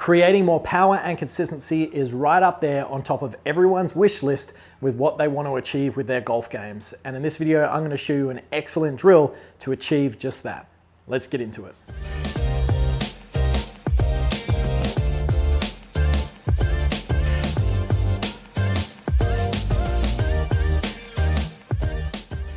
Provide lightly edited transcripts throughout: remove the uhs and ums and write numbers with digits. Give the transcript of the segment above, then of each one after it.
Creating more power and consistency is right up there on top of everyone's wish list with what they want to achieve with their golf games. And in this video, I'm going to show you an excellent drill to achieve just that. Let's get into it.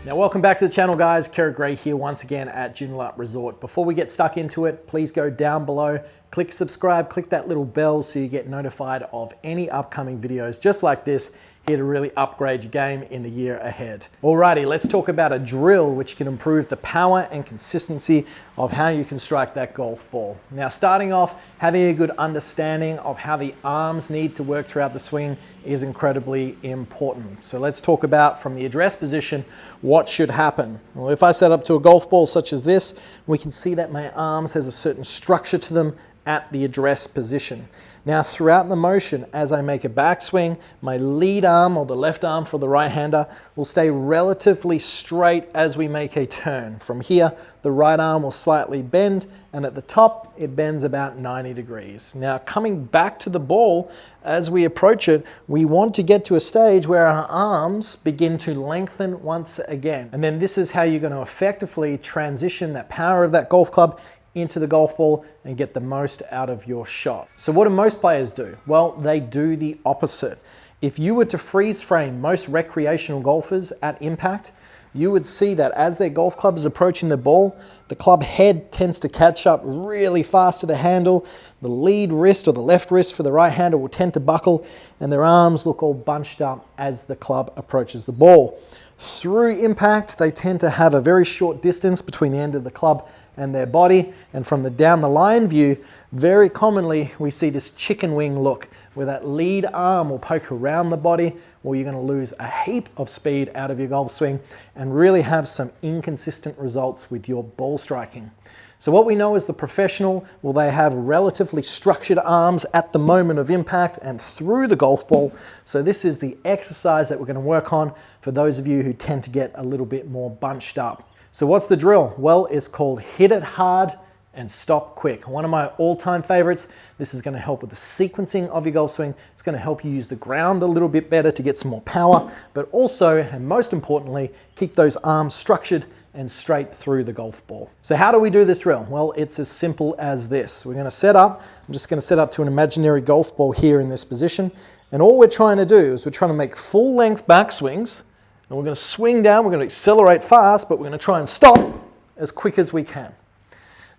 Now, welcome back to the channel, guys. Kerrod here once again at Joondalup Resort. Before we get stuck into it, please go down below, click subscribe, click that little bell so you get notified of any upcoming videos just like this, here to really upgrade your game in the year ahead. Alrighty, let's talk about a drill which can improve the power and consistency of how you can strike that golf ball. Now, starting off, having a good understanding of how the arms need to work throughout the swing is incredibly important. So let's talk about, from the address position, what should happen. Well, if I set up to a golf ball such as this, we can see that my arms has a certain structure to them at the address position. Now, throughout the motion, as I make a backswing, my lead arm, or the left arm for the right-hander, will stay relatively straight as we make a turn. From here, the right arm will slightly bend, and at the top, it bends about 90 degrees. Now, coming back to the ball, as we approach it, we want to get to a stage where our arms begin to lengthen once again. And then this is how you're going to effectively transition that power of that golf club into the golf ball and get the most out of your shot. So what do most players do? Well, they do the opposite. If you were to freeze frame most recreational golfers at impact, you would see that as their golf club is approaching the ball, the club head tends to catch up really fast to the handle, the lead wrist or the left wrist for the right hander will tend to buckle, and their arms look all bunched up as the club approaches the ball. Through impact, they tend to have a very short distance between the end of the club and their body, and from the down the line view, very commonly we see this chicken wing look where that lead arm will poke around the body, or you're going to lose a heap of speed out of your golf swing and really have some inconsistent results with your ball striking. So what we know is the professional, well, they have relatively structured arms at the moment of impact and through the golf ball. So this is the exercise that we're going to work on for those of you who tend to get a little bit more bunched up. So what's the drill? Well, it's called hit it hard and stop quick. One of my all-time favorites. This is going to help with the sequencing of your golf swing. It's going to help you use the ground a little bit better to get some more power, but also, and most importantly, keep those arms structured and straight through the golf ball. So how do we do this drill? Well, it's as simple as this. We're going to set up, I'm just going to set up to an imaginary golf ball here in this position, and all we're trying to do is we're trying to make full length backswings. And we're going to swing down, we're going to accelerate fast, but we're going to try and stop as quick as we can.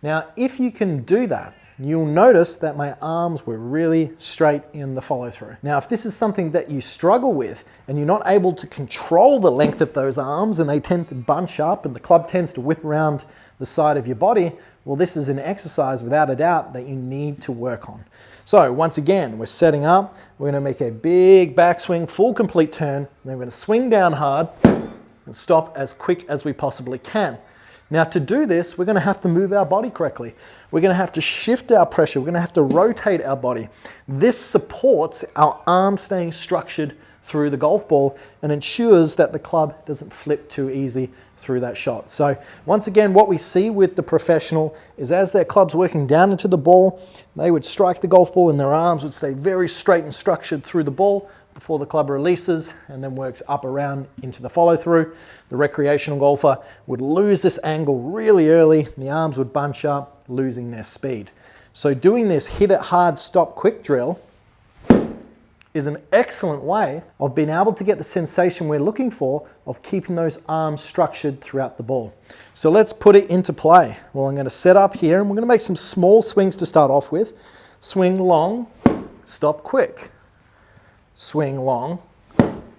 Now, if you can do that, you'll notice that my arms were really straight in the follow through. Now, if this is something that you struggle with and you're not able to control the length of those arms and they tend to bunch up and the club tends to whip around the side of your body, well, this is an exercise without a doubt that you need to work on. So once again, we're setting up, we're going to make a big backswing, full complete turn, then we're going to swing down hard and stop as quick as we possibly can. Now, to do this, we're going to have to move our body correctly. We're going to have to shift our pressure. We're going to have to rotate our body. This supports our arms staying structured through the golf ball and ensures that the club doesn't flip too easy through that shot. So once again, what we see with the professional is as their club's working down into the ball, they would strike the golf ball and their arms would stay very straight and structured through the ball before the club releases and then works up around into the follow through. The recreational golfer would lose this angle really early, and the arms would bunch up, losing their speed. So doing this hit it hard, stop quick drill is an excellent way of being able to get the sensation we're looking for of keeping those arms structured throughout the ball. So let's put it into play. Well, I'm going to set up here and we're going to make some small swings to start off with. Swing long, stop quick. Swing long,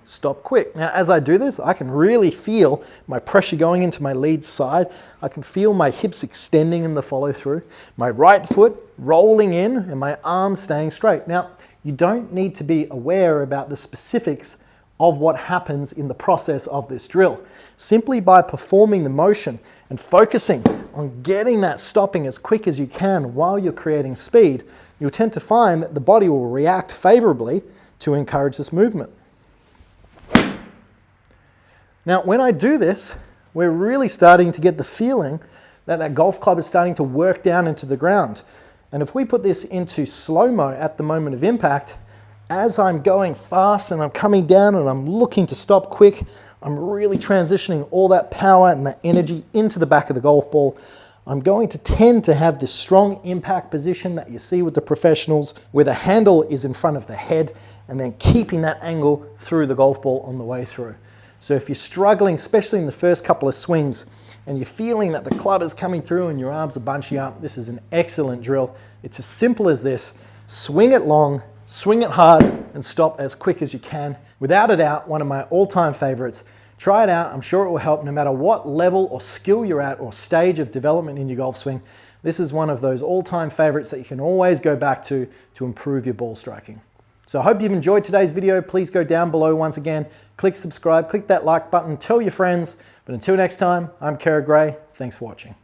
stop quick. Now, as I do this, I can really feel my pressure going into my lead side. I can feel my hips extending in the follow through, my right foot rolling in and my arms staying straight. Now, you don't need to be aware about the specifics of what happens in the process of this drill. Simply by performing the motion and focusing on getting that stopping as quick as you can while you're creating speed, you'll tend to find that the body will react favorably to encourage this movement. Now, when I do this, we're really starting to get the feeling that that golf club is starting to work down into the ground. And if we put this into slow-mo at the moment of impact, as I'm going fast and I'm coming down and I'm looking to stop quick, I'm really transitioning all that power and that energy into the back of the golf ball. I'm going to tend to have this strong impact position that you see with the professionals, where the handle is in front of the head and then keeping that angle through the golf ball on the way through. So if you're struggling, especially in the first couple of swings, and you're feeling that the club is coming through and your arms are bunching up, this is an excellent drill. It's as simple as this. Swing it long, swing it hard, and stop as quick as you can. Without a doubt, one of my all-time favorites. Try it out. I'm sure it will help no matter what level or skill you're at or stage of development in your golf swing. This is one of those all-time favorites that you can always go back to improve your ball striking. So I hope you've enjoyed today's video. Please go down below once again, click subscribe, click that like button, tell your friends. But until next time, I'm Kerrod. Thanks for watching.